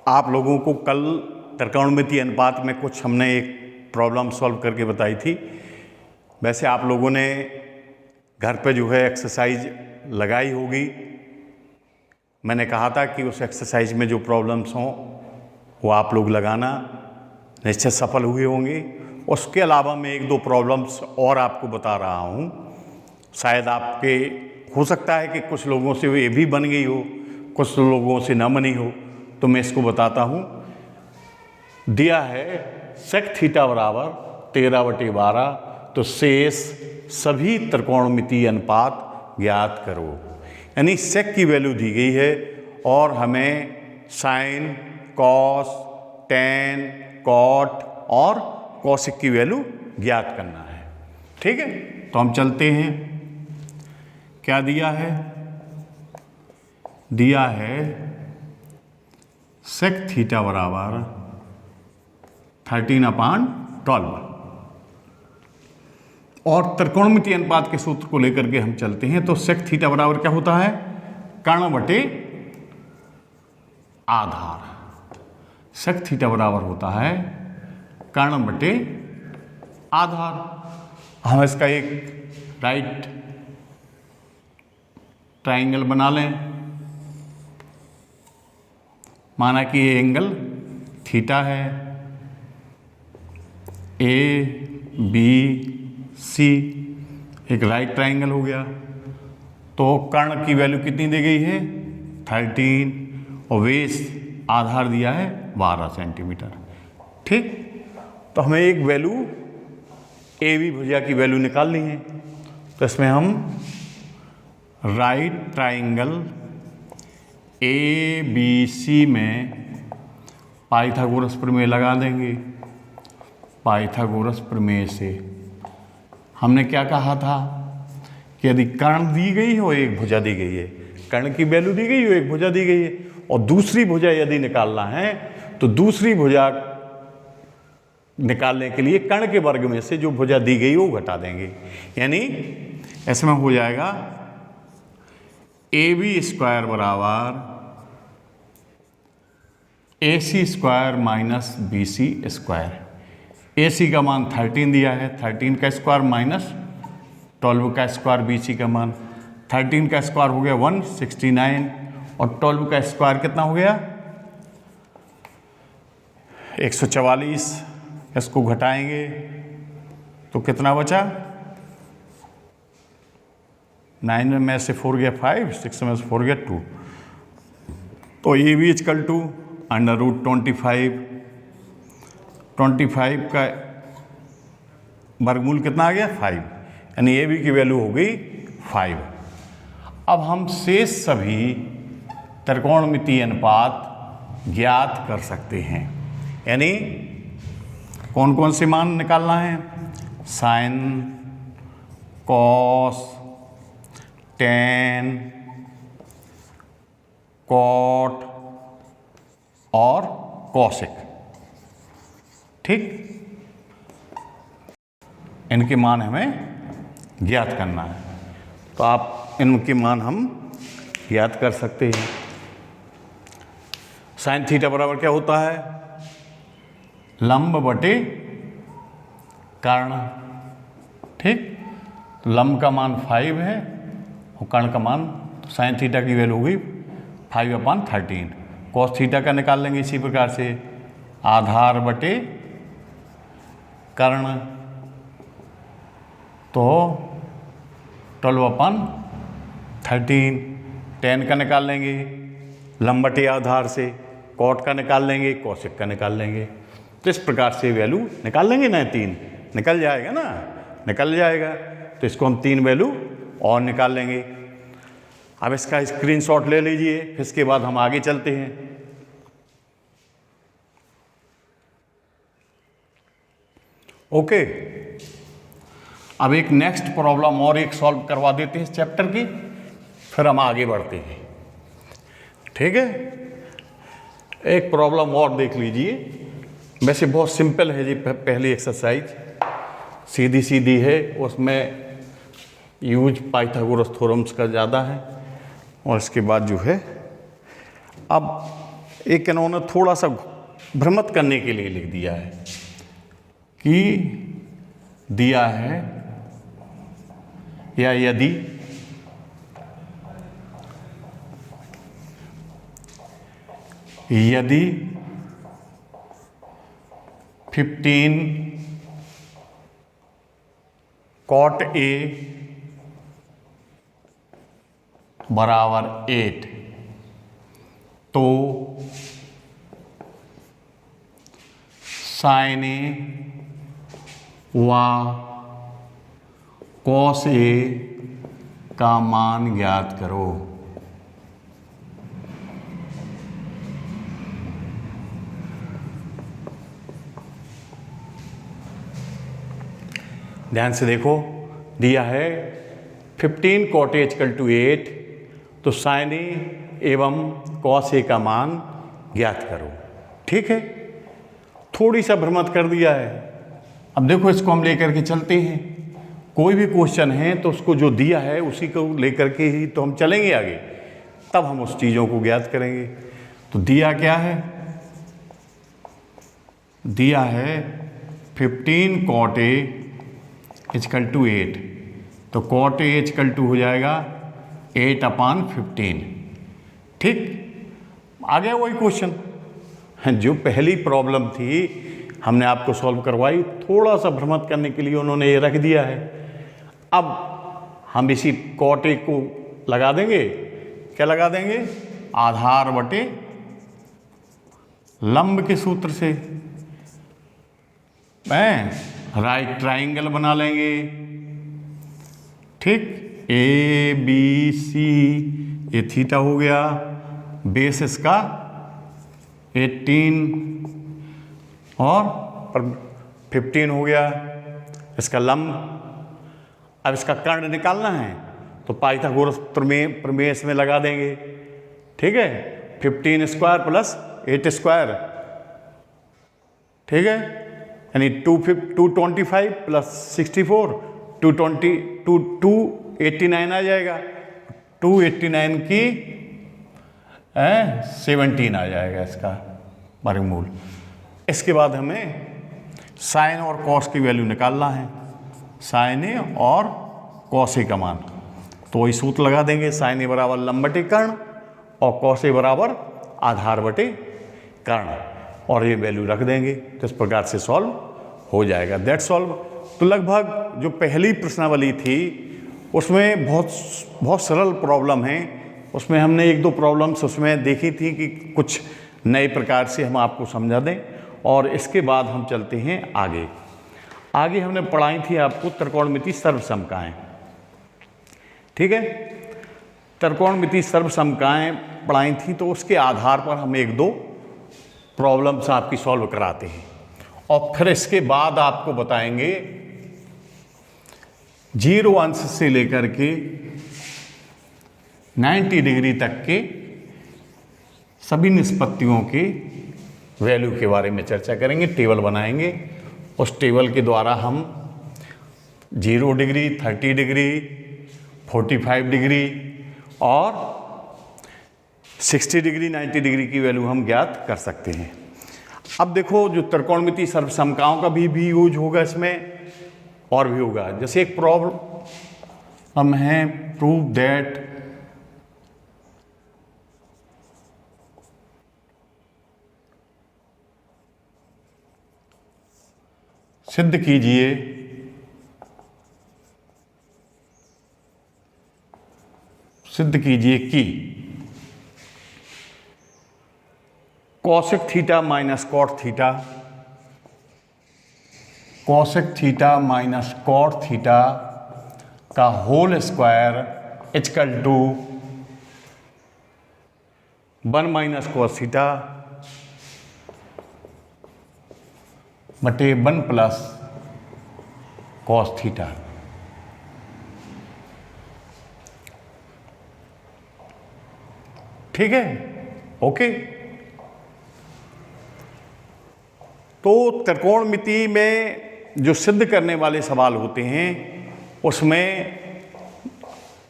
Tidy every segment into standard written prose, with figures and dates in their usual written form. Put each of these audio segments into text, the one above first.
आप लोगों को कल त्रिकोणमितीय अनुपात में कुछ हमने एक प्रॉब्लम सॉल्व करके बताई थी। वैसे आप लोगों ने घर पे जो है एक्सरसाइज लगाई होगी। मैंने कहा था कि उस एक्सरसाइज में जो प्रॉब्लम्स हों वो आप लोग लगाना, निश्चित सफल हुए होंगे। उसके अलावा मैं एक दो प्रॉब्लम्स और आपको बता रहा हूँ, शायद आपके हो सकता है कि कुछ लोगों से ये भी बन गई हो, कुछ लोगों से न बनी हो, तो मैं इसको बताता हूँ। दिया है सेक थीटा बराबर 13/12, तो शेष सभी त्रिकोणमितीय अनुपात ज्ञात करो। यानी सेक की वैल्यू दी गई है और हमें साइन, कॉस, टेन, कॉट और कॉसेक की वैल्यू ज्ञात करना है। ठीक है, तो हम चलते हैं। क्या दिया है? दिया है सेक थीटा बराबर 13/12 और त्रिकोणमितीय अनुपात के सूत्र को लेकर के हम चलते हैं। तो सेक थीटा बराबर क्या होता है? कर्ण बटे आधार। सेक थीटा बराबर होता है कर्ण बटे आधार। हम इसका एक राइट ट्राइंगल बना लें। माना कि ये एंगल थीटा है, ए बी सी एक राइट ट्राइंगल हो गया। तो कर्ण की वैल्यू कितनी दी गई है? 13 और बेस आधार दिया है 12 सेंटीमीटर। ठीक, तो हमें एक वैल्यू ए बी भुजा की वैल्यू निकालनी है। तो इसमें हम right triangle A B C में पाइथागोरस प्रमेय लगा देंगे। पाइथागोरस प्रमेय से हमने क्या कहा था कि यदि कर्ण दी गई हो, एक भुजा दी गई है, कर्ण की वैल्यू दी गई हो, एक भुजा दी गई है और दूसरी भुजा यदि निकालना है तो दूसरी भुजा निकालने के लिए कर्ण के वर्ग में से जो भुजा दी गई वो घटा देंगे। यानी इसमें हो जाएगा ए बी स्क्वायर बराबर A C square minus B C square. A C का मान 13 दिया है, 13 का स्क्वायर माइनस 12 का स्क्वायर, बी सी का मान 13 का स्क्वायर हो गया 169 और 12 का स्क्वायर कितना हो गया? 144। इसको घटाएंगे तो कितना बचा? 9 में से 4 गया 5, 6 में से 4 गया 2। तो ये भी इक्वल टू √25। 25 का वर्गमूल कितना आ गया? 5। यानी ए बी की वैल्यू हो गई 5। अब हम शेष सभी त्रिकोणमितीय अनुपात ज्ञात कर सकते हैं। यानी कौन कौन से मान निकालना है? साइन, कॉस, टेन, कॉट और कॉसेक। ठीक, इनके मान हमें ज्ञात करना है। तो आप इनके मान हम ज्ञात कर सकते हैं। साइन थीटा बराबर क्या होता है? लंब बटे कर्ण। ठीक, तो लंब का मान 5 है और कर्ण का मान, तो साइन थीटा की वैल्यू होगी 5/13। कॉस थीटा का निकाल लेंगे इसी प्रकार से, आधार बटे कर्ण, तो 12/13। टेन का निकाल लेंगे लंब बटे आधार से, कॉट का निकाल लेंगे, कॉसेक का निकाल लेंगे। तो इस प्रकार से वैल्यू निकाल लेंगे ना, 3 निकल जाएगा ना, निकल जाएगा। तो इसको हम 3 वैल्यू और निकाल लेंगे। अब इसका स्क्रीनशॉट ले लीजिए, फिर इसके बाद हम आगे चलते हैं। ओके, अब एक नेक्स्ट प्रॉब्लम और एक सॉल्व करवा देते हैं इस चैप्टर की, फिर हम आगे बढ़ते हैं। ठीक है, एक प्रॉब्लम और देख लीजिए। वैसे बहुत सिंपल है जी, पहली एक्सरसाइज सीधी सीधी है, उसमें यूज पाइथागोरस थ्योरम्स का ज़्यादा है। और इसके बाद जो है, अब एक इन्होंने थोड़ा सा भ्रमित करने के लिए लिख दिया है कि दिया है या यदि यदि 15 cot A बराबर 8 तो sin A व cos A का मान ज्ञात करो। ध्यान से देखो, दिया है 15 cot A = 8 तो sin A एवं cos A का मान ज्ञात करो। ठीक है, थोड़ी सा भ्रमित कर दिया है। अब देखो, इसको हम लेकर के चलते हैं। कोई भी क्वेश्चन है तो उसको जो दिया है उसी को लेकर के ही तो हम चलेंगे आगे, तब हम उस चीज़ों को ज्ञात करेंगे। तो दिया क्या है? दिया है 15 cot A = 8 तो cot A = हो जाएगा 8/15। ठीक, आ गया वही क्वेश्चन जो पहली प्रॉब्लम थी हमने आपको सॉल्व करवाई। थोड़ा सा भ्रमित करने के लिए उन्होंने ये रख दिया है। अब हम इसी cot A को लगा देंगे। क्या लगा देंगे? आधार बटे लंब के सूत्र से राइट ट्राइंगल बना लेंगे। ठीक, ABC ये थीटा हो गया, बेस इसका 18 और 15 हो गया इसका लंब। अब इसका कर्ण निकालना है तो पाइथागोरस प्रमेय में लगा देंगे। ठीक है, 15² + 8²। ठीक है, यानी 225 + 64 289 आ जाएगा। 289 की 17 आ जाएगा इसका वर्गमूल। इसके बाद हमें साइन और कॉस की वैल्यू निकालना है, साइन ए और कॉस ए का मान। तो वही सूत्र लगा देंगे, साइन ए बराबर लंब बटे कर्ण और कॉस ए बराबर आधार बटे कर्ण, और ये वैल्यू रख देंगे। तो इस प्रकार से सॉल्व हो जाएगा। That solve. तो लगभग जो पहली प्रश्नावली थी उसमें बहुत सरल प्रॉब्लम है। उसमें हमने 1-2 प्रॉब्लम्स उसमें देखी थी कि कुछ नए प्रकार से हम आपको समझा दें। और इसके बाद हम चलते हैं आगे। आगे हमने पढ़ाई थी आपको त्रिकोणमिति सर्वसमकाएं। ठीक है, त्रिकोणमिति सर्वसमकाएं पढ़ाई थी, तो उसके आधार पर हम 1-2 प्रॉब्लम्स आपकी सॉल्व कराते हैं और फिर इसके बाद आपको बताएंगे 0 अंश से लेकर के 90 डिग्री तक के सभी निष्पत्तियों के वैल्यू के बारे में चर्चा करेंगे। टेबल बनाएंगे, उस टेबल के द्वारा हम 0 डिग्री, 30 डिग्री, 45 डिग्री और 60 डिग्री, 90 डिग्री की वैल्यू हम ज्ञात कर सकते हैं। अब देखो, जो त्रिकोणमिति सर्वसमकाओं का भी यूज होगा इसमें, और भी होगा। जैसे एक प्रॉब्लम है, प्रूव दैट सिद्ध कीजिए कि cosec theta minus cot theta, cosec theta minus cot theta का होल स्क्वायर = 1 - cos थीटा बटे 1 + cos थीटा। ठीक है, ओके। तो त्रिकोणमिति में जो सिद्ध करने वाले सवाल होते हैं उसमें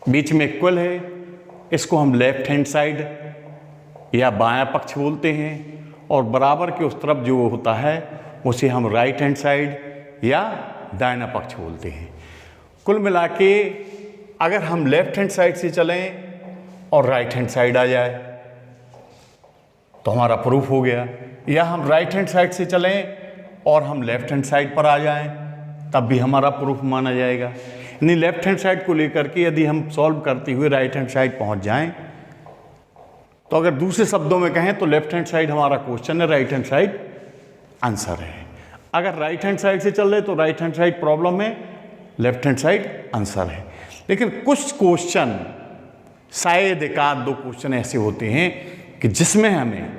बीच में इक्वल है, इसको हम लेफ्ट हैंड साइड या बायां पक्ष बोलते हैं, और बराबर के उस तरफ जो होता है उसे हम राइट हैंड साइड या दाहिना पक्ष बोलते हैं। कुल मिला के अगर हम लेफ्ट हैंड साइड से चलें और राइट हैंड साइड आ जाए तो हमारा प्रूफ हो गया, या हम राइट हैंड साइड से चलें और हम लेफ्ट हैंड साइड पर आ जाएं तब भी हमारा प्रूफ माना जाएगा। यानी लेफ्ट हैंड साइड को लेकर के यदि हम सॉल्व करते हुए राइट हैंड साइड पहुंच जाएं, तो अगर दूसरे शब्दों में कहें तो लेफ्ट हैंड साइड हमारा क्वेश्चन है, राइट हैंड साइड आंसर है। अगर राइट हैंड साइड से चल रहे तो राइट हैंड साइड प्रॉब्लम है, लेफ्ट हैंड साइड आंसर है। लेकिन कुछ क्वेश्चन, शायद एक आध दो क्वेश्चन ऐसे होते हैं कि जिसमें हमें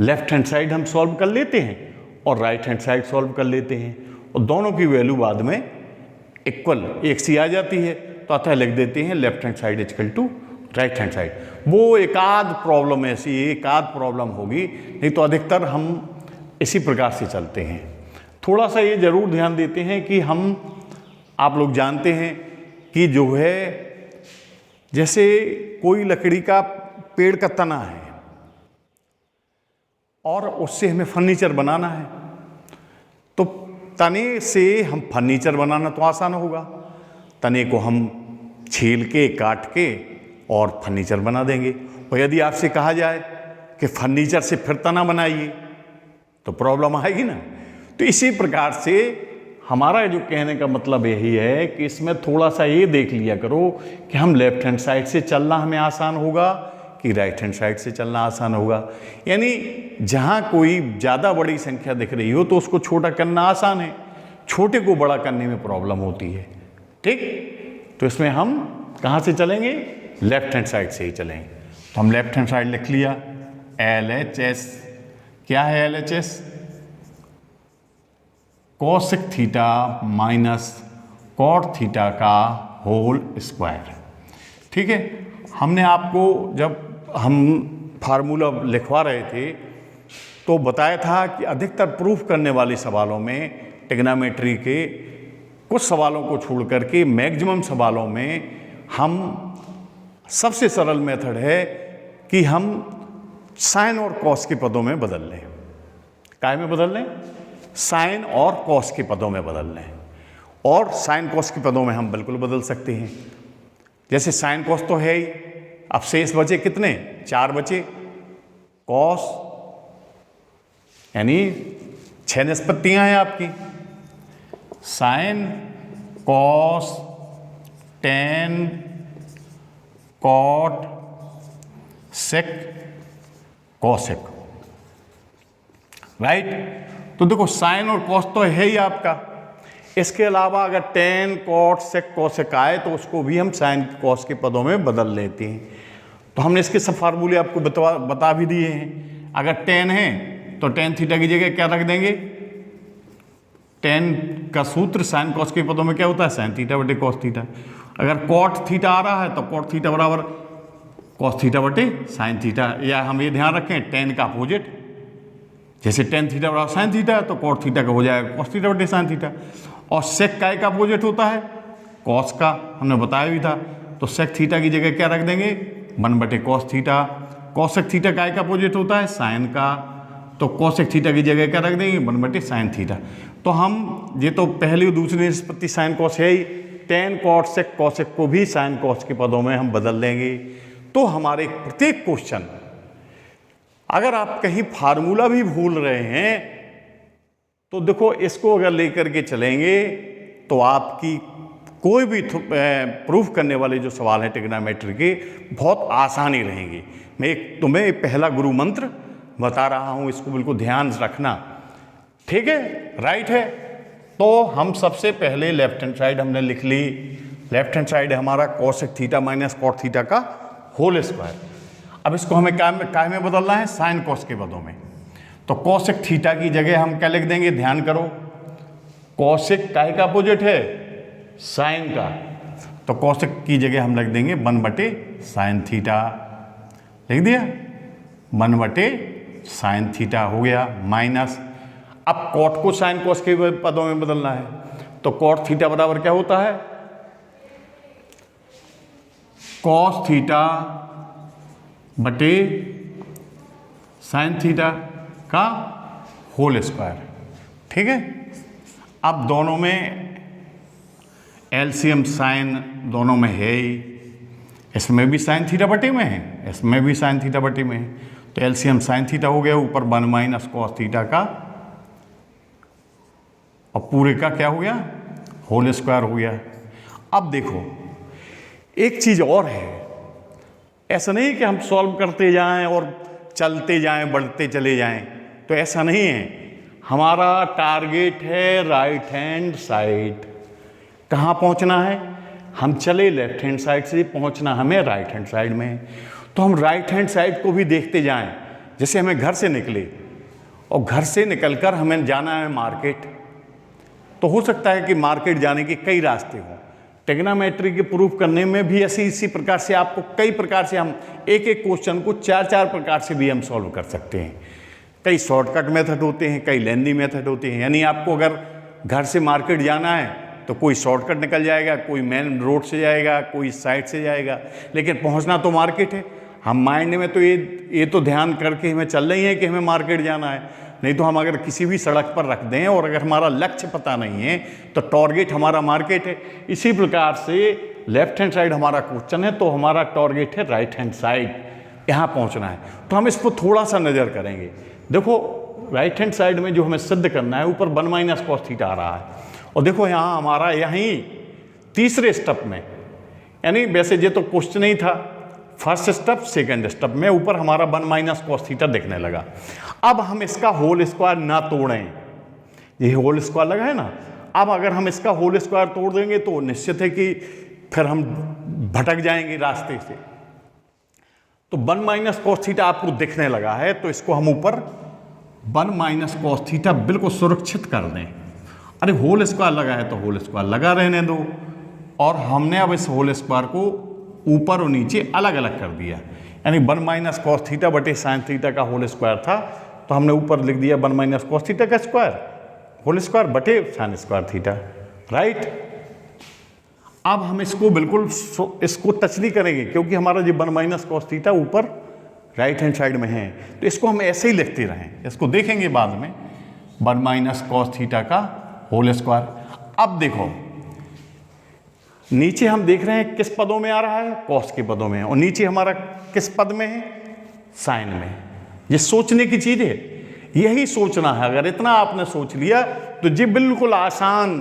लेफ्ट हैंड साइड हम सॉल्व कर लेते हैं और राइट हैंड साइड सॉल्व कर लेते हैं, और दोनों की वैल्यू बाद में इक्वल एक सी आ जाती है, तो अतः लिख देते हैं left hand side equal to right hand side. वो एक आध प्रॉब्लम ऐसी, एक आध प्रॉब्लम होगी, नहीं तो अधिकतर हम इसी प्रकार से चलते हैं। थोड़ा सा ये जरूर ध्यान देते हैं कि आप लोग जानते हैं कि जो है जैसे कोई लकड़ी का पेड़ का तना है और उससे हमें फर्नीचर बनाना है, तो तने से हम फर्नीचर बनाना तो आसान होगा, तने को हम छील के काट के और फर्नीचर बना देंगे। और यदि आपसे कहा जाए कि फर्नीचर से फिर तना बनाइए तो प्रॉब्लम आएगी ना। तो इसी प्रकार से हमारा जो कहने का मतलब यही है कि इसमें थोड़ा सा ये देख लिया करो कि हम लेफ्ट हैंड साइड से चलना हमें आसान होगा कि राइट हैंड साइड से चलना आसान होगा। यानी जहाँ कोई ज़्यादा बड़ी संख्या दिख रही हो तो उसको छोटा करना आसान है, छोटे को बड़ा करने में प्रॉब्लम होती है। ठीक, तो इसमें हम कहाँ से चलेंगे? लेफ्ट हैंड साइड से ही चलेंगे। तो हम लेफ्ट हैंड साइड लिख लिया, LHS। क्या है LHS? Cosec theta minus cot theta का होल स्क्वायर। ठीक है, हमने आपको जब हम फार्मूला लिखवा रहे थे तो बताया था कि अधिकतर प्रूफ करने वाले सवालों में ट्रिग्नोमेट्री के कुछ सवालों को छोड़ करके मैक्सिमम सवालों में हम सबसे सरल मेथड है कि हम साइन और कॉस के पदों में बदल लें। काय में बदल लें? साइन और कॉस के पदों में बदल लें। और साइन कॉस के पदों में हम बिल्कुल बदल सकते हैं। जैसे साइन कॉस तो है ही, अब शेष बचे कितने? 4 बचे। कॉस यानी 6 निष्पत्तियां हैं आपकी, साइन, कॉस, टेन, कॉट, सेक, कॉसेक। राइट? तो देखो साइन और कॉस तो है ही आपका, इसके अलावा अगर टेन, कॉट, सेक, कॉसेक आए तो उसको भी हम साइन कॉस के पदों में बदल लेते हैं। तो हमने इसके सब फार्मूले आपको बता भी दिए हैं। अगर टेन है तो टेन थीटा की जगह क्या रख देंगे? टेन का सूत्र साइन कॉस के पदों में क्या होता है? साइन थीटा बटे कॉस थीटा। अगर कॉट थीटा आ रहा है तो कॉट थीटा बराबर कॉस थीटा बटे साइन थीटा। या हम ये ध्यान रखें टेन का अपोजिट, जैसे टेन थीटा बराबर साइन थीटा तो कॉट थीटा का हो जाएगा कॉस थीटा बटे साइन थीटा। और सेक काय का अपोजिट होता है? कॉस का, हमने बताया भी था। तो सेक थीटा की जगह क्या रख देंगे? 1 बटे कॉस थीटा। कॉसेक थीटा काय का अपोजिट होता है? साइन का। तो कॉसेक थीटा की जगह क्या रख देंगे? 1 बटे साइन थीटा। तो हम ये तो पहली और दूसरी निष्पत्ति साइन कॉस है ही, टेन, कॉट, सेक, कॉसेक को भी साइन कॉस के पदों में हम बदल लेंगे। तो हमारे प्रत्येक क्वेश्चन, अगर आप कहीं फार्मूला भी भूल रहे हैं तो देखो इसको अगर लेकर के चलेंगे तो आपकी कोई भी प्रूफ करने वाले जो सवाल हैं ट्रिग्नोमेट्री के बहुत आसानी रहेंगी। मैं एक तुम्हें पहला गुरु मंत्र बता रहा हूं, इसको बिल्कुल ध्यान रखना। ठीक है? राइट है? तो हम सबसे पहले लेफ्ट हैंड साइड हमने लिख ली। लेफ्ट हैंड साइड है हमारा cosec theta minus cot theta का होल स्क्वायर। अब इसको हमें काय में बदलना है? साइन कॉस के पदों में। तो कोसेक थीटा की जगह हम क्या लिख देंगे? ध्यान करो, कोसेक काय का अपोजिट है? साइन का। तो कोसेक की जगह हम लिख देंगे 1 बटे साइन थीटा। लिख दिया? 1 बटे साइन थीटा हो गया माइनस। अब कॉट को साइन कॉस के पदों में बदलना है, तो कॉट थीटा बराबर क्या होता है? कॉस थीटा बटे साइन थीटा का होल स्क्वायर। ठीक है, अब दोनों में एलसीएम साइन दोनों में है ही, इसमें भी साइन थीटा बटे में है, इसमें भी साइन थीटा बटे में है, तो एलसीएम साइन थीटा हो गया, ऊपर 1 माइनस कॉस थीटा का, और पूरे का क्या हो गया, होल स्क्वायर हो गया। अब देखो एक चीज और है, ऐसा नहीं कि हम सॉल्व करते जाएं और चलते जाएं, बढ़ते चले जाएं, तो ऐसा नहीं है। हमारा टारगेट है राइट हैंड साइड। कहाँ पहुंचना है, हम चले लेफ्ट हैंड साइड से, पहुंचना हमें राइट हैंड साइड में, तो हम राइट हैंड साइड को भी देखते जाएं। जैसे हमें घर से निकले और घर से निकलकर हमें जाना है मार्केट, तो हो सकता है कि मार्केट जाने के कई रास्ते हों। ट्रिग्नोमेट्री के प्रूफ करने में भी इसी प्रकार से आपको कई प्रकार से हम एक एक क्वेश्चन को 4 प्रकार से भी हम सॉल्व कर सकते हैं। कई शॉर्टकट मेथड होते हैं, कई लेंदी मेथड होते हैं। यानी आपको अगर घर से मार्केट जाना है तो कोई शॉर्टकट निकल जाएगा, कोई मेन रोड से जाएगा, कोई साइड से जाएगा, लेकिन पहुंचना तो मार्केट है। हम माइंड में तो ये तो ध्यान करके हमें चल रही है कि हमें मार्केट जाना है, नहीं तो हम अगर किसी भी सड़क पर रख दें और अगर हमारा लक्ष्य पता नहीं है तो टारगेट हमारा मार्केट है। इसी प्रकार से लेफ्ट हैंड साइड हमारा क्वेश्चन है तो हमारा टारगेट है राइट हैंड साइड, यहाँ पहुँचना है। तो हम इसको थोड़ा सा नज़र करेंगे। देखो राइट हैंड साइड में जो हमें सिद्ध करना है, ऊपर 1 माइनस कॉस थीटा आ रहा है, और देखो यहाँ हमारा यहीं तीसरे स्टेप में, यानी वैसे ये तो क्वेश्चन ही था, फर्स्ट स्टेप सेकंड स्टेप में ऊपर हमारा 1 माइनस कॉस थीटा दिखने लगा। अब हम इसका होल स्क्वायर ना तोड़ें, ये होल स्क्वायर लगा है ना, अब अगर हम इसका होल स्क्वायर तोड़ देंगे तो निश्चित है कि फिर हम भटक जाएंगे रास्ते से। तो 1 माइनस कॉस थीटा आपको दिखने लगा है, तो इसको हम ऊपर 1 माइनस कॉस थीटा बिल्कुल सुरक्षित कर दें। अरे होल स्क्वायर लगा है तो होल स्क्वायर लगा रहने दो, और हमने अब इस होल स्क्वायर को ऊपर और नीचे अलग अलग कर दिया। यानी 1 माइनस कॉस थीटा बटे साइन थीटा का होल स्क्वायर था, तो हमने ऊपर लिख दिया 1 माइनस कॉस थीटा का स्क्वायर होल स्क्वायर बटे साइन स्क्वायर थीटा, राइट। अब हम इसको बिल्कुल इसको टच नहीं करेंगे क्योंकि हमारा जो 1 माइनस कॉस थीटा ऊपर राइट हैंड साइड में है, तो इसको हम ऐसे ही लिखते रहें, इसको देखेंगे बाद में 1 माइनस कॉस थीटा का होल स्क्वायर। अब देखो नीचे हम देख रहे हैं किस पदों में आ रहा है, कॉस के पदों में, और नीचे हमारा किस पद में है, साइन में। ये सोचने की चीज है, यही सोचना है। अगर इतना आपने सोच लिया तो जी बिल्कुल आसान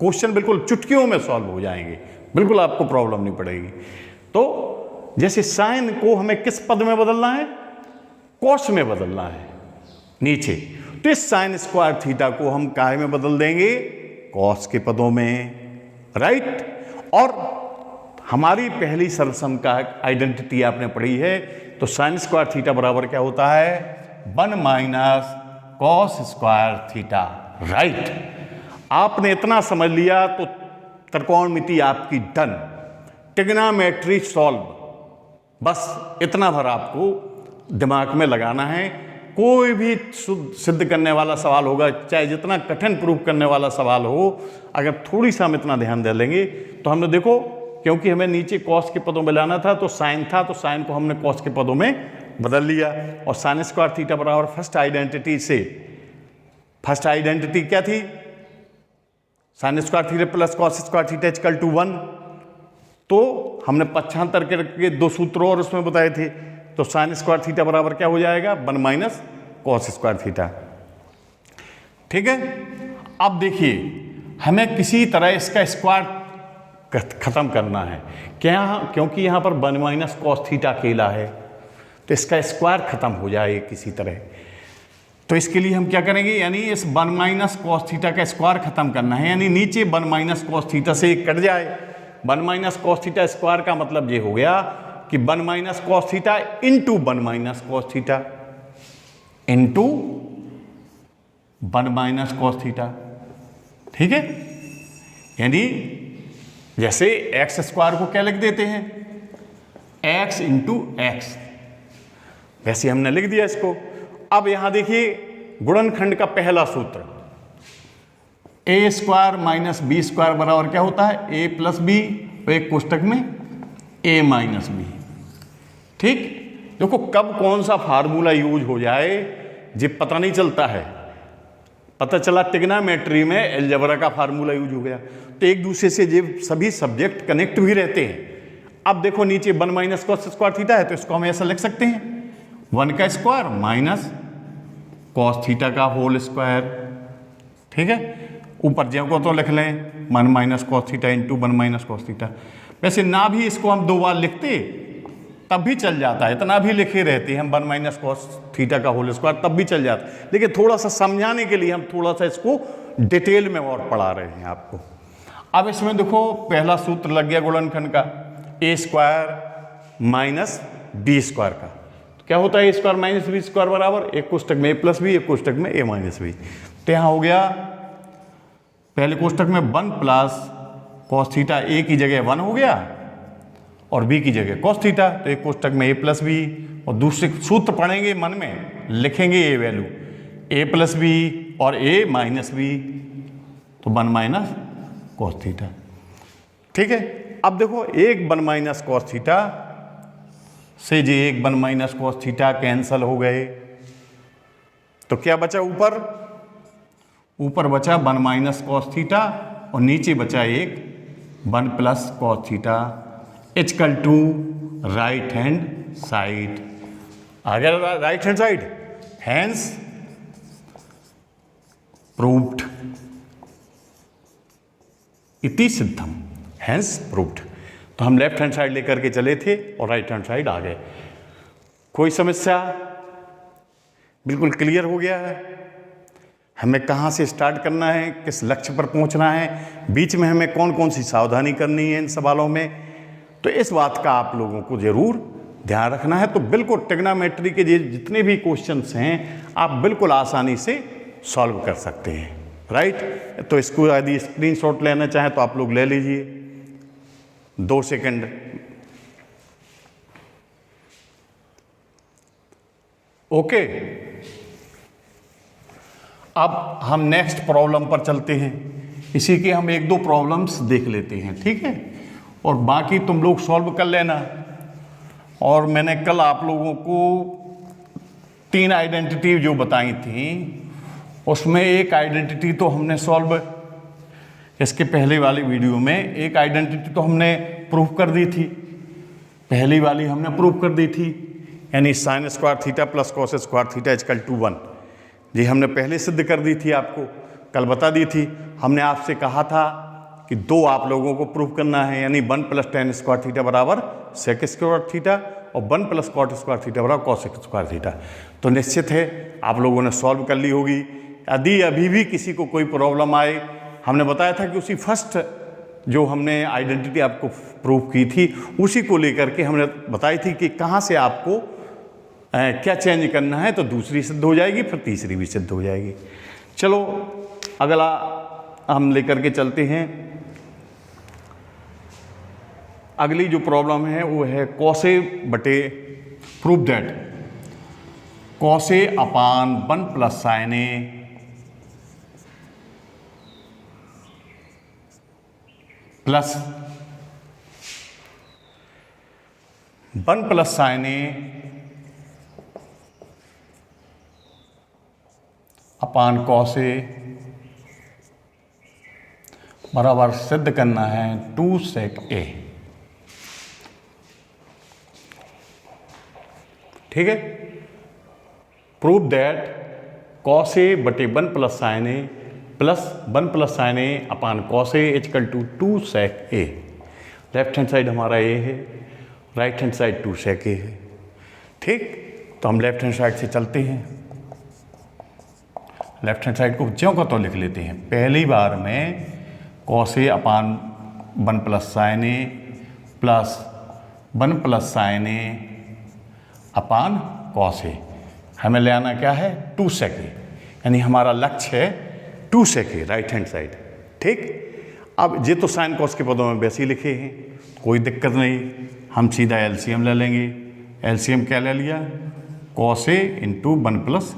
क्वेश्चन बिल्कुल चुटकियों में सॉल्व हो जाएंगे, बिल्कुल आपको प्रॉब्लम नहीं पड़ेगी। तो जैसे साइन को हमें किस पद में बदलना है, कॉस में बदलना है नीचे, तो इस साइन स्क्वायर थीटा को हम काय में बदल देंगे, कॉस के पदों में, राइट। और हमारी पहली सरलसम का आइडेंटिटी आपने पढ़ी है, तो साइन स्क्वायर थीटा बराबर क्या होता है, 1 minus cos square theta, right. आपने इतना समझ लिया तो त्रिकोणमिति आपकी डन, ट्रिग्नोमेट्री सॉल्व, बस इतना भर आपको दिमाग में लगाना है। कोई भी सिद्ध करने वाला सवाल होगा, चाहे जितना कठिन प्रूफ करने वाला सवाल हो, अगर थोड़ी सा हम इतना ध्यान दे लेंगे तो हमने देखो, क्योंकि हमें नीचे कॉस के पदों में लाना था तो साइन था, तो साइन को हमने कॉस के पदों में बदल लिया, और साइन स्क्वायर थीटा बराबर फर्स्ट आइडेंटिटी से, फर्स्ट आइडेंटिटी क्या थी, sine square theta plus cos square theta equal to 1, तो हमने पक्षांतर के 2 सूत्र और उसमें बताए थे, तो साइन स्क्वायर थीटा बराबर क्या हो जाएगा, 1 माइनस कॉस स्क्वायर थीटा, ठीक है। अब देखिए हमें किसी तरह इसका स्क्वायर खत्म करना है क्या, क्योंकि यहाँ पर 1 माइनस कॉस थीटा अकेला है, तो इसका स्क्वायर खत्म हो जाए किसी तरह। तो इसके लिए हम क्या करेंगे, यानी इस 1 माइनस कॉस थीटा का स्क्वायर खत्म करना है, यानी नीचे 1 माइनस कॉस थीटा से कट जाए। 1 माइनस कॉस थीटा स्क्वायर का मतलब ये हो गया कि 1 minus cos theta into 1 minus cos theta into 1 minus cos theta, ठीक है। यानी जैसे एक्स स्क्वायर को क्या लिख देते हैं, एक्स इंटू एक्स, वैसे हमने लिख दिया इसको। अब यहां देखिए गुणनखंड का पहला सूत्र, ए स्क्वायर माइनस बी स्क्वायर बराबर क्या होता है, ए प्लस बी, एक कोष्टक में ए माइनस बी, ठीक। देखो कब कौन सा फार्मूला यूज हो जाए ये पता नहीं चलता है। पता चला ट्रिग्नोमेट्री में अलजेब्रा का फार्मूला यूज हो गया, तो एक दूसरे से ये सभी सब्जेक्ट कनेक्ट भी रहते हैं। अब देखो नीचे 1 माइनस कॉस स्क्वायर थीटा है, तो इसको हम ऐसा लिख सकते हैं 1 का स्क्वायर माइनस कॉस थीटा का होल स्क्वायर। ठीक है, ऊपर जो को तो लिख लें 1 minus cos theta into 1 minus cos theta. वैसे ना भी इसको हम 2 बार लिखते तब भी चल जाता है, इतना भी लिखे रहते हैं हम 1 माइनस कॉस थीटा का होल स्क्वायर तब भी चल जाता है, लेकिन थोड़ा सा समझाने के लिए हम थोड़ा सा इसको डिटेल में और पढ़ा रहे हैं आपको। अब इसमें देखो पहला सूत्र लग गया गुणनखंड का, ए स्क्वायर माइनस बी स्क्वायर का। क्या होता है ए स्क्वायर माइनस बी स्क्वायर बराबर, एक कोष्टक में ए प्लस बी, एक कोष्टक में ए माइनस बी। तो यहाँ हो गया पहले कोष्टक में 1 प्लस कॉस थीटा, ए की जगह 1 हो गया और बी की जगह कॉस थीटा, तो एक कोष्टक में ए प्लस बी, और दूसरे सूत्र पढ़ेंगे मन में लिखेंगे ए वैल्यू ए प्लस बी और ए माइनस बी, तो 1 माइनस कॉस थीटा। ठीक है, अब देखो एक 1 माइनस कॉस थीटा से ये एक 1 माइनस कॉस थीटा कैंसल हो गए, तो क्या बचा ऊपर, ऊपर बचा 1 माइनस कॉस थीटा और नीचे बचा एक 1 plus cos theta equal to right hand side. आ गया right hand side, hence proved इति सिद्धम, हैंस प्रूव्ड। तो हम लेफ्ट हैंड साइड लेकर के चले थे और राइट हैंड साइड आ गए। कोई समस्या, बिल्कुल क्लियर हो गया है। हमें कहाँ से स्टार्ट करना है, किस लक्ष्य पर पहुँचना है, बीच में हमें कौन कौन सी सावधानी करनी है इन सवालों में, तो इस बात का आप लोगों को ज़रूर ध्यान रखना है। तो बिल्कुल ट्रिग्नोमेट्री के जितने भी क्वेश्चंस हैं आप बिल्कुल आसानी से सॉल्व कर सकते हैं, राइट। तो इसको यदि स्क्रीनशॉट लेना चाहें तो आप लोग ले लीजिए, 2 सेकंड। ओके, अब हम नेक्स्ट प्रॉब्लम पर चलते हैं। इसी के हम 1-2 प्रॉब्लम्स देख लेते हैं, ठीक है, और बाकी तुम लोग सॉल्व कर लेना। और मैंने कल आप लोगों को 3 आइडेंटिटी जो बताई थी उसमें एक आइडेंटिटी तो हमने सॉल्व, इसके पहले वाली वीडियो में एक आइडेंटिटी तो हमने प्रूव कर दी थी, पहली वाली हमने प्रूव कर दी थी, यानी sine square theta plus cos square theta equal to 1। जी हमने पहले सिद्ध कर दी थी, आपको कल बता दी थी। हमने आपसे कहा था कि 2 आप लोगों को प्रूव करना है, यानी 1 प्लस टेन स्क्वायर थीटा बराबर सेक स्क्वायर थीटा और 1 प्लस कॉट स्क्वायर थीटा बराबर कॉस स्क्वायर थीटा। तो निश्चित है आप लोगों ने सॉल्व कर ली होगी। यदि अभी भी किसी को कोई प्रॉब्लम आए, हमने बताया था कि उसी फर्स्ट जो हमने आइडेंटिटी आपको प्रूव की थी उसी को लेकर के हमने बताई थी कि कहाँ से आपको क्या चेंज करना है, तो दूसरी सिद्ध हो जाएगी, फिर तीसरी भी सिद्ध हो जाएगी। चलो अगला हम लेकर के चलते हैं। अगली जो प्रॉब्लम है वो है कॉसे बटे prove that cos A upon 1 plus sine A plus 1 plus sine A upon cos A बराबर सिद्ध करना है 2 सेक ए। ठीक है, प्रूव दैट कॉस ए बटे 1 plus sine A plus 1 plus sine A upon cos A equal to 2 sec A. Left hand side हमारा A है, right hand side 2 sec A है। ठीक, तो हम लेफ्ट हैंड साइड से चलते हैं। लेफ्ट हैंड साइड को ज्यों का तो लिख लेते हैं। पहली बार में cos A upon 1 plus sine A plus 1 plus sine A upon cos ए, हमें ले आना क्या है 2 सेक ए, यानी हमारा लक्ष्य है 2 सेक ए राइट हैंड साइड। ठीक, अब ये तो साइन कॉस के पदों में वैसे ही लिखे हैं, कोई दिक्कत नहीं, हम सीधा एलसीएम ले लेंगे। एलसीएम क्या ले लिया, cos A into 1 plus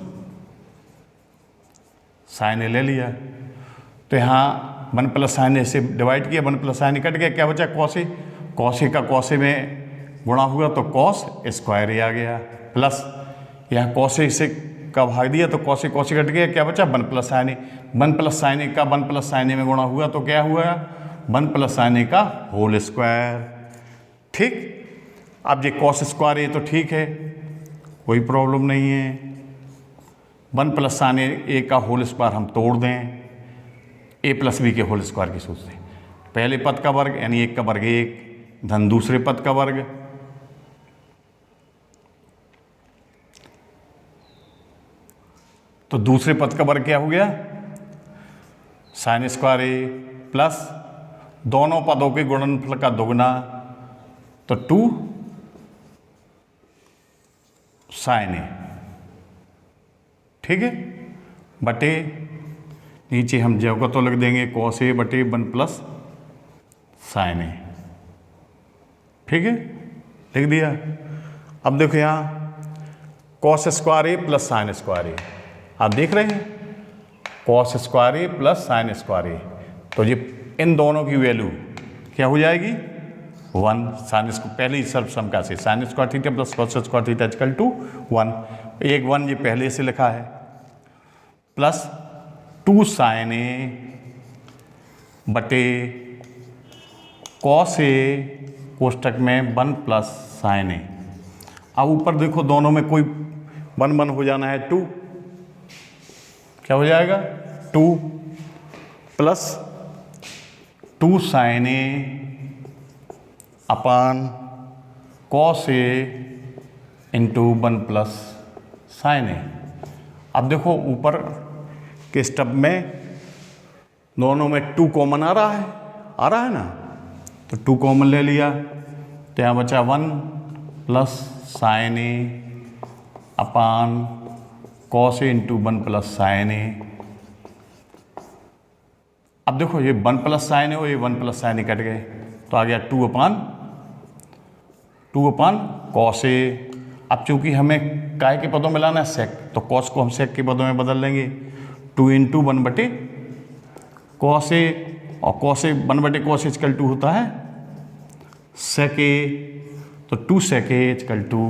sine ए ले लिया। तो यहाँ 1 प्लस साइन ए से डिवाइड किया, 1 प्लस साइन ए कट गया, क्या बचा कॉस ए। कॉस ए का कॉस ए में गुणा हुआ तो कॉस स्क्वायर ए आ गया, प्लस यहाँ कॉस ए से का भाग दिया तो कॉस ए कट गया, क्या बचा 1 प्लस साइन ए। 1 प्लस साइन ए का 1 प्लस साइन ए में गुणा हुआ तो क्या हुआ 1 प्लस साइन ए का होल स्क्वायर। ठीक, अब ये कॉस स्क्वायर ए तो ठीक है, कोई प्रॉब्लम नहीं है। 1 प्लस साइन ए का होल स्क्वायर हम तोड़ दें, ए प्लस बी के होल स्क्वायर की सूत्र से। पहले पद का वर्ग यानी 1 का वर्ग 1 धन दूसरे पद का वर्ग, तो दूसरे पद का वर्ग क्या हो गया साइन स्क्वायर ए प्लस दोनों पदों के गुणनफल का दुगना तो 2 साइन ए, ठीक है, बटे नीचे हम जगह तो लिख देंगे कॉस ए बटे 1 प्लस साइन ए, ठीक है, लिख दिया। अब देखो यहाँ कॉस स्क्वायर ए प्लस साइन स्क्वायर ए, आप देख रहे हैं कॉस स्क्वायर ए प्लस साइन स्क्वायर ए, तो ये इन दोनों की वैल्यू क्या हो जाएगी 1। साइन पहले ही सर्वसम का से sine square theta plus cos square theta equal to 1, एक 1 ये पहले से लिखा है, प्लस 2 साइन ए बटे कॉस ए कोष्टक में 1 प्लस साइन ए। अब ऊपर देखो दोनों में कोई 1 1 हो जाना है 2, क्या हो जाएगा 2 plus 2 sign A upon cos A into 1 plus sine ए। अब देखो ऊपर के स्टेप में दोनों में 2 कॉमन आ रहा है ना, तो 2 कॉमन ले लिया तो यहाँ बचा 1 plus sine A upon cos A into 1 plus sine ए। अब देखो ये 1 प्लस साइन ए और ये 1 प्लस साइन ए कट गए तो आ गया 2 अपान कॉस ए। अब चूंकि हमें काय के पदों में लाना है सेक, तो कॉस को हम सेक के पदों में बदल लेंगे 2 इंटू 1 बटे कॉस ए, और कॉस ए 1 बटे कॉस ए इक्वल टू होता है सेक ए, तो 2 sec A equal to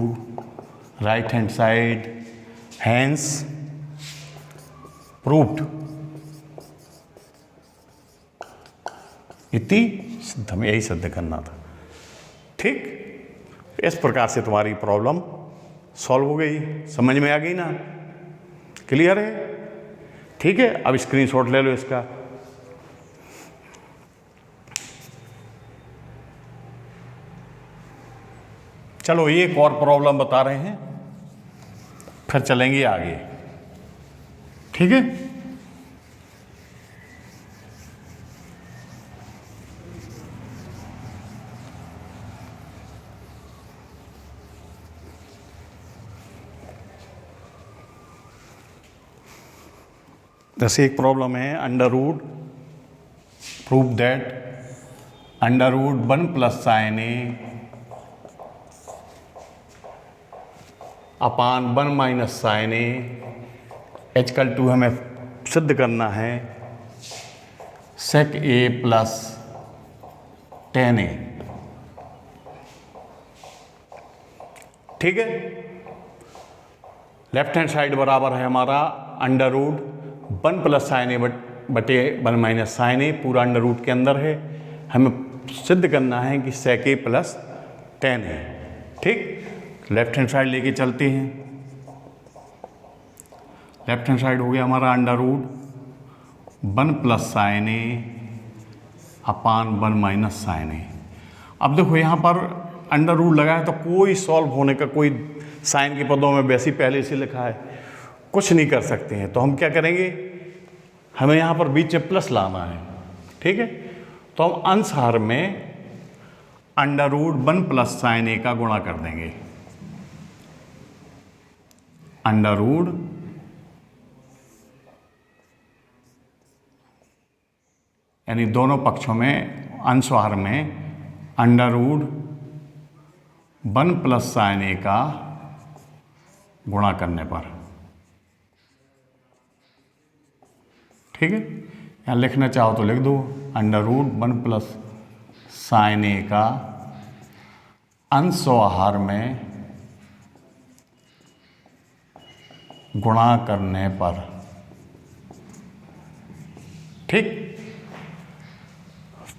right hand side, hence proved इति सिद्ध, हमें यही सिद्ध करना था। ठीक, इस प्रकार से तुम्हारी प्रॉब्लम सॉल्व हो गई, समझ में आ गई ना, क्लियर है, ठीक है। अब स्क्रीनशॉट ले लो इसका। चलो एक और प्रॉब्लम बता रहे हैं, फिर चलेंगे आगे, ठीक है। जैसे एक प्रॉब्लम है under root prove that under root 1 plus sine A upon 1 minus sine A equal to हमें सिद्ध करना है सेक ए प्लस टेन ए, ठीक है। लेफ्ट हैंड साइड बराबर है हमारा under root 1 plus sine A बटे 1 माइनस साइन ए, पूरा अंडर रूट के अंदर है, हमें सिद्ध करना है कि सेक ए प्लस टेन है, ठीक। लेफ्ट हैंड साइड लेके चलते हैं, लेफ्ट हैंड साइड हो गया हमारा under root 1 plus sine A upon 1 minus sine ए। अब देखो यहाँ पर अंडर रूट लगा है तो कोई सॉल्व होने का, कोई साइन के पदों में वैसे ही पहले से लिखा है, कुछ नहीं कर सकते हैं, तो हम क्या करेंगे, हमें यहाँ पर बीच में प्लस लाना है, ठीक है। तो हम अंशहार में अंडर रूट 1 प्लस साइन ए का गुणा कर देंगे, अंडर रूट यानी दोनों पक्षों में अंशहार में अंडर रूट 1 प्लस साइन ए का गुणा करने पर, ठीक है। यहाँ लिखना चाहो तो लिख दो अंडर रूट 1 प्लस साइन ए का अंश और आहार में गुणा करने पर, ठीक।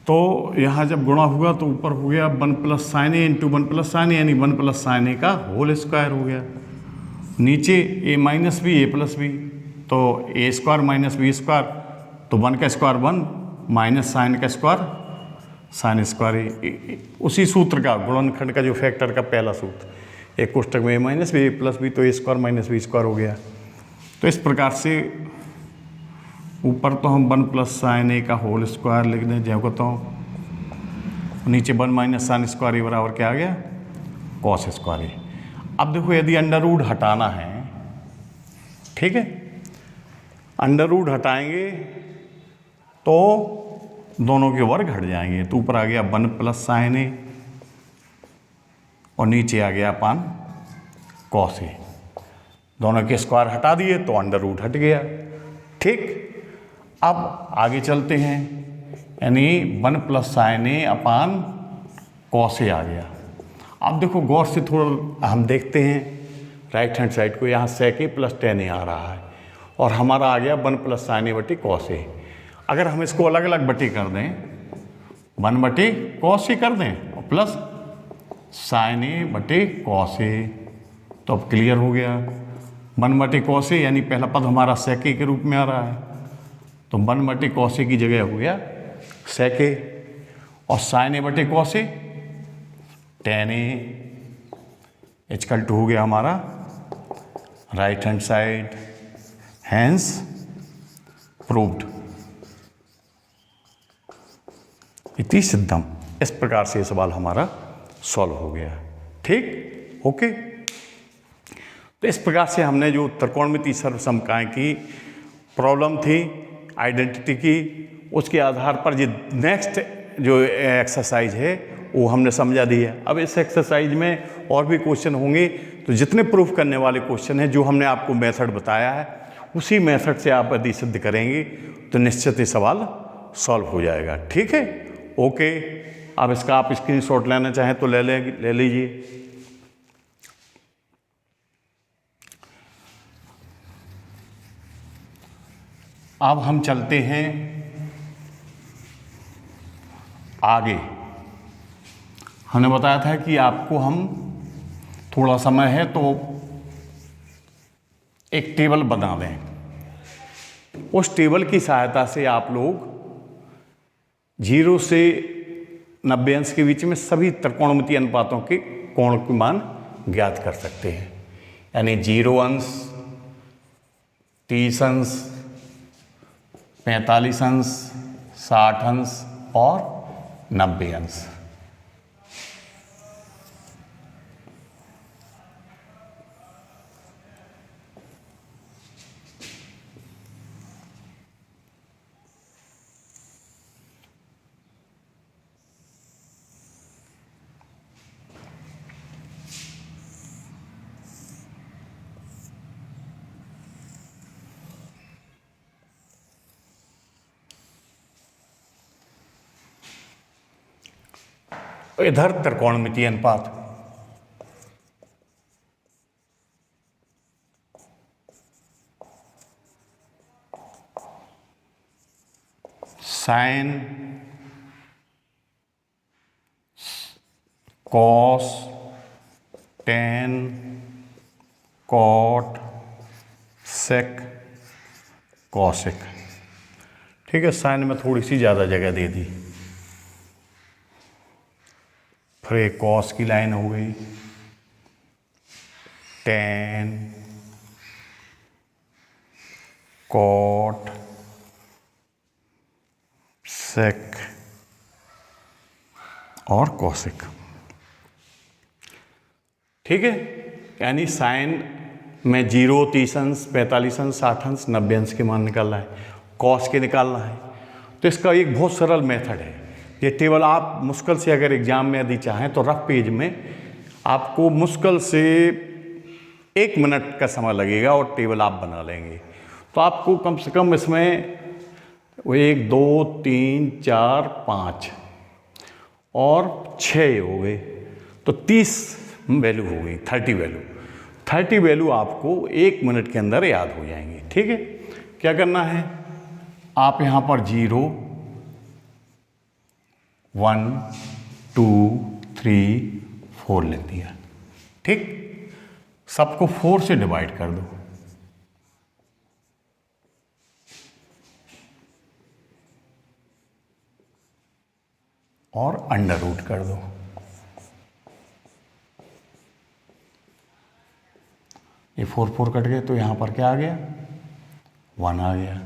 तो यहाँ जब गुणा हुआ तो ऊपर हो गया 1 प्लस साइन ए इंटू 1 प्लस साइन ए, यानी 1 प्लस साइन ए का होल स्क्वायर हो गया। नीचे ए माइनस बी ए प्लस बी, तो ए स्क्वायर माइनस बी स्क्वायर, तो 1 का स्क्वायर 1 माइनस साइन का स्क्वायर साइन स्क्वायर, उसी सूत्र का गुणनखंड का जो फैक्टर का पहला सूत्र, एक कोष्टक में ए माइनस बी ए प्लस बी, तो ए स्क्वायर माइनस बी स्क्वायर हो गया। तो इस प्रकार से ऊपर तो हम 1 प्लस साइन ए का होल स्क्वायर लिख दें, जो कहता हूँ, नीचे 1 माइनस साइन स्क्वायर ए बराबर क्या आ गया, कॉस स्क्वायर ए। अब देखो यदि अंडर रूट हटाना है, ठीक है, अंडर रूट हटाएंगे तो दोनों के वर्ग हट जाएंगे, तो ऊपर आ गया 1 प्लस साइन ए और नीचे आ गया अपान कॉस ए। दोनों के स्क्वायर हटा दिए तो अंडर रूट हट गया, ठीक। अब आगे चलते हैं, यानी 1 plus sine A upon cos ए आ गया। अब देखो गौर से थोड़ा हम देखते हैं राइट हैंड साइड को, यहाँ sec a plus tan a आ रहा है और हमारा आ गया 1 प्लस साइन ए बटी कॉस ए। अगर हम इसको अलग अलग बटी कर दें, 1 बटी कॉस ए कर दें और प्लस साइन ए बटी कॉस ए, तो अब क्लियर हो गया। 1 बटे कॉस ए यानी पहला पद हमारा sec a के रूप में आ रहा है, तो 1 बटे कॉस ए की जगह हो गया sec a, और साइन ए बटे cos A tan a equal to हो गया हमारा right hand side, hence proved इति सिद्धम। इस प्रकार से ये सवाल हमारा सॉल्व हो गया, ठीक, ओके। तो इस प्रकार से हमने जो त्रिकोणमितीय सर्वसमकाय की प्रॉब्लम थी आइडेंटिटी की, उसके आधार पर ये नेक्स्ट जो एक्सरसाइज है वो हमने समझा दी है। अब इस एक्सरसाइज में और भी क्वेश्चन होंगे, तो जितने प्रूफ करने वाले क्वेश्चन हैं, जो हमने आपको मेथड बताया है, उसी मेथड से आप यदि सिद्ध करेंगे तो निश्चित ही सवाल सॉल्व हो जाएगा, ठीक है, ओके। अब इसका आप स्क्रीनशॉट लेना चाहें तो ले लीजिए। अब हम चलते हैं आगे। हमने बताया था कि आपको हम थोड़ा समय है तो एक टेबल बना दें, उस टेबल की सहायता से आप लोग 0 से 90 अंश के बीच में सभी त्रिकोणमितीय अनुपातों के कोण के मान ज्ञात कर सकते हैं, यानी 0 अंश, 30 अंश, 45 अंश, 60 अंश और 90 अंश। इधर त्रिकोणमितीय अनुपात, साइन, कॉस, टेन, कॉट, सेक, कॉसेक, ठीक है। साइन में थोड़ी सी ज़्यादा जगह दे दी, फिर एक कॉस की लाइन हो गई, टेन, कॉट, सेक और कॉसेक, ठीक है। यानी साइन में 0, 30 अंश, 45 अंश, 60 अंश, 90 अंश के मान निकालना है, कॉस के निकालना है। तो इसका एक बहुत सरल मेथड है। ये टेबल आप मुश्किल से अगर एग्जाम में यदि चाहें तो रफ पेज में आपको मुश्किल से 1 मिनट का समय लगेगा और टेबल आप बना लेंगे। तो आपको कम से कम इसमें 1, 2, 3, 4, 5 और 6 हो गए, तो 30 वैल्यू हो गई, 30 वैल्यू। 30 वैल्यू आपको 1 मिनट के अंदर याद हो जाएंगी। ठीक है, क्या करना है, आप यहाँ पर 0, 1, 2, 3, 4 लिख दिया। ठीक, सबको 4 से डिवाइड कर दो, और अंडर रूट कर दो। ये 4 4 कट गए तो यहाँ पर क्या आ गया, 1 आ गया।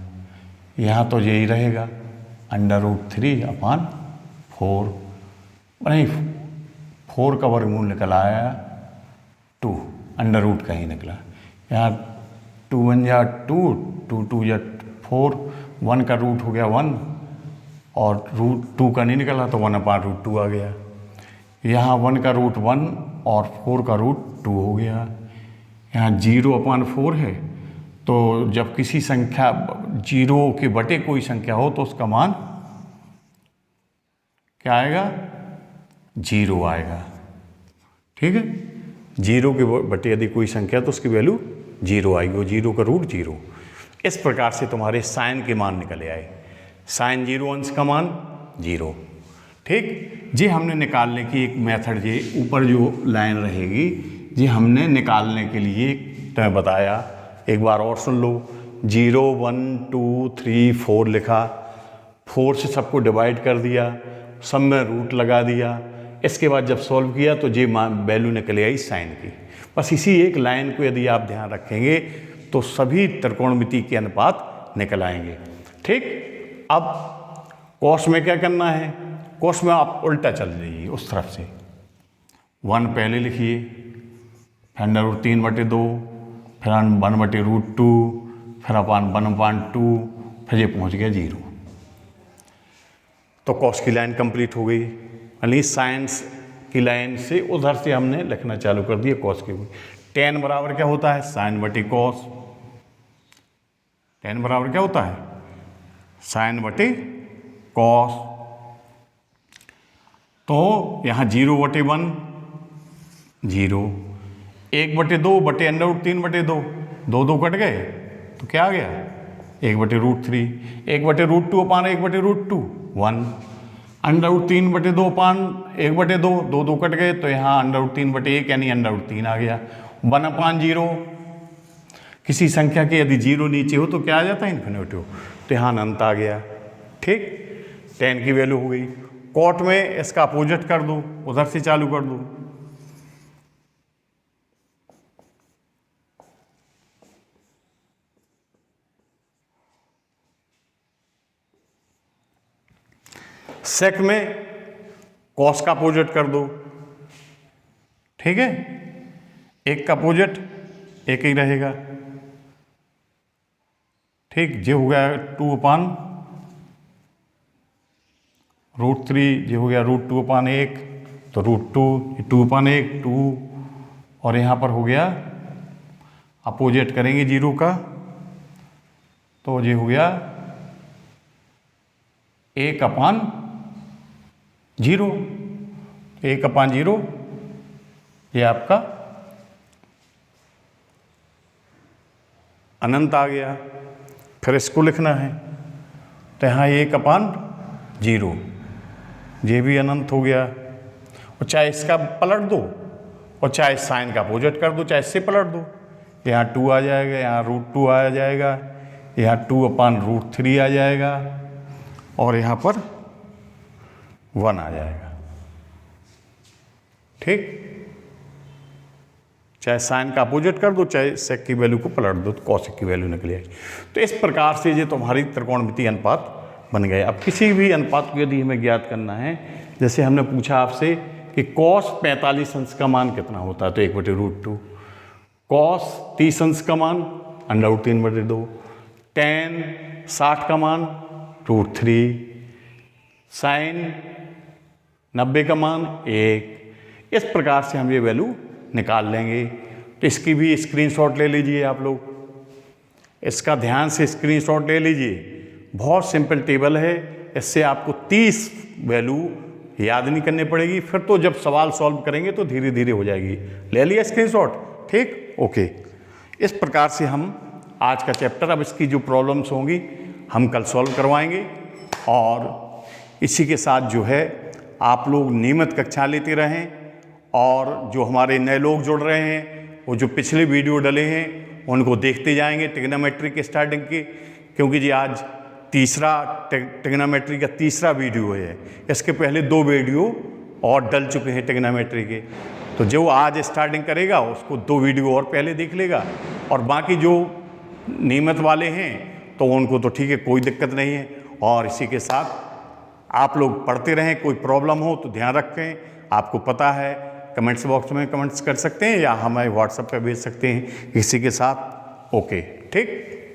यहाँ तो यही रहेगा, √3/4, नहीं 4 का वर्गमूल निकल आया 2, अंडर रूट का ही निकला। यहाँ 2 1 या 2, 2 2 या 4, 1 का रूट हो गया 1, और √2 का नहीं निकला तो 1/√2 आ गया। यहाँ 1 का रूट 1 और 4 का रूट 2 हो गया। यहाँ 0/4 है, तो जब किसी संख्या 0 के बटे कोई संख्या हो तो उसका मान क्या आएगा, 0 आएगा। ठीक है, 0 के बटे यदि कोई संख्या तो उसकी वैल्यू 0 आएगी, और 0 का रूट 0। इस प्रकार से तुम्हारे साइन के मान निकले आए। साइन 0 अंश का मान 0। ठीक, ये हमने निकालने की एक मेथड, ये ऊपर जो लाइन रहेगी ये हमने निकालने के लिए तुम्हें बताया। एक बार और सुन लो, 0 1 2 3 4 लिखा, 4 से सबको डिवाइड कर दिया, सब में रूट लगा दिया। इसके बाद जब सॉल्व किया तो ये वैल्यू निकल आई साइन की। बस इसी एक लाइन को यदि आप ध्यान रखेंगे तो सभी त्रिकोणमिति के अनुपात निकल आएंगे। ठीक, अब कॉस में क्या करना है, कॉस में आप उल्टा चल जाइए उस तरफ से। 1 पहले लिखिए, फिर √3/2, फिर 1/√2, फिर अपन 1/2, फिर ये पहुँच गया 0। तो कॉस की लाइन कंप्लीट हो गई। यानी साइंस की लाइन से उधर से हमने लिखना चालू कर दिया कॉस की। tan बराबर क्या होता है, sin/cos। tan बराबर क्या होता है, sin/cos। तो यहाँ 0/1 0, 1/2 बटे √3/2, 2 2 कट गए तो क्या आ गया, 1/√3, 1/√2 अपान 1/√2 1, √3/2 अपान 1/2, 2 2 कट गए तो यहाँ √3/1 यानी √3 आ गया। 1/0, किसी संख्या के यदि 0 नीचे हो तो क्या आ जाता है, इन्फिनिटिव, तो यहाँ अनंत आ गया। ठीक, tan की वैल्यू हो गई। कॉट में इसका अपोजिट कर दो, उधर से चालू कर दो। सेक में कॉस का अपोजिट कर दो। ठीक है, एक का अपोजिट एक ही रहेगा। ठीक, ये हो गया 2/√3, ये हो गया √2/1, तो √2, 2/1 2, और यहाँ पर हो गया अपोजिट करेंगे 0 का, तो ये हो गया 1/0, 1/0, ये आपका अनंत आ गया। फिर इसको लिखना है तो यहाँ 1/0, ये भी अनंत हो गया। और चाहे इसका पलट दो और चाहे साइन का अपोजिट कर दो, चाहे इससे पलट दो, यहाँ 2 आ जाएगा, यहाँ √2 आ जाएगा, यहाँ 2/√3 आ जाएगा, और यहाँ पर 1 आ जाएगा। ठीक, चाहे साइन का अपोजिट कर दो, चाहे सेक की वैल्यू को पलट दो, तो कॉसेक की वैल्यू निकल आएगी। तो इस प्रकार से ये तुम्हारी त्रिकोणमिति अनुपात बन गए। अब किसी भी अनुपात को यदि हमें ज्ञात करना है, जैसे हमने पूछा आपसे कि cos 45 अंश का मान कितना होता है, तो 1/√2, cos 30 अंश का मान √3/2, tan 60 का मान √3, sin 90 का मान 1। इस प्रकार से हम ये वैल्यू निकाल लेंगे। तो इसकी भी स्क्रीनशॉट ले लीजिए आप लोग, इसका ध्यान से स्क्रीनशॉट ले लीजिए। बहुत सिंपल टेबल है, इससे आपको 30 वैल्यू याद नहीं करनी पड़ेगी, फिर तो जब सवाल सॉल्व करेंगे तो धीरे धीरे हो जाएगी। ले लिया स्क्रीनशॉट, ठीक, ओके। इस प्रकार से हम आज का चैप्टर, अब इसकी जो प्रॉब्लम्स होंगी हम कल सॉल्व करवाएंगे। और इसी के साथ जो है आप लोग नियमित कक्षा लेते रहें, और जो हमारे नए लोग जुड़ रहे हैं वो जो पिछले वीडियो डले हैं उनको देखते जाएंगे ट्रिग्नोमेट्री के स्टार्टिंग के, क्योंकि जी आज तीसरा ट्रिग्नोमेट्री का तीसरा वीडियो है। इसके पहले 2 वीडियो और डल चुके हैं ट्रिग्नोमेट्री के, तो जो आज स्टार्टिंग करेगा उसको 2 वीडियो और पहले देख लेगा, और बाकी जो नियमित वाले हैं तो उनको तो ठीक है, कोई दिक्कत नहीं है। और इसी के साथ आप लोग पढ़ते रहें, कोई प्रॉब्लम हो तो ध्यान रखें, आपको पता है कमेंट्स बॉक्स में कमेंट्स कर सकते हैं या हमें व्हाट्सएप पे भेज सकते हैं। इसी के साथ ओके, ठीक।